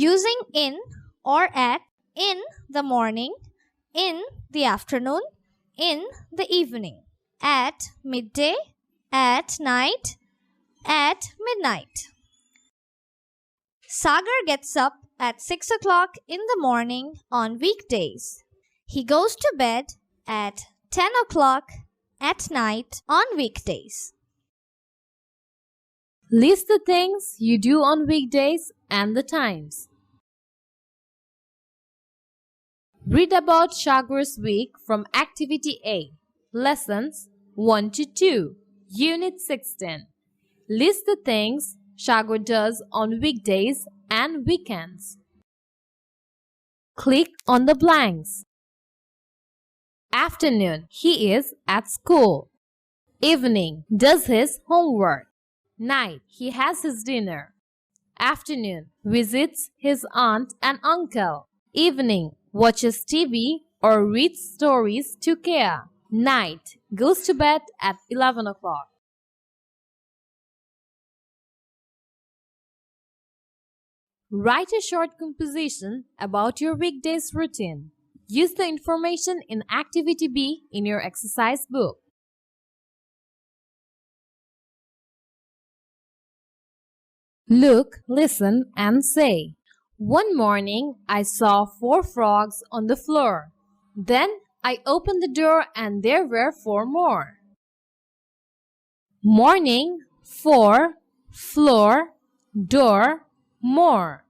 using in or at in the morning, in the afternoon, in the evening, at midday, at night, at midnight. Sagar gets up at 6 o'clock in the morning on weekdays. He goes to bed at 10 o'clock at night on weekdays. List the things you do on weekdays and the times. Read about Sagar's week from Activity A, Lessons 1 to 2, Unit 16. List the things Sagar does on weekdays and weekends. Click on the blanks. Afternoon, he is at school. Evening, does his homework. Night, he has his dinner. Afternoon, visits his aunt and uncle. Evening, watches TV or reads stories to Kea. Night, goes to bed at 11 o'clock. Write a short composition about your weekdays routine. Use the information in Activity B in your exercise book. Look, listen, and say. One morning, I saw 4 frogs on the floor. Then I opened the door and there were 4 more. Morning, 4, floor, door, more.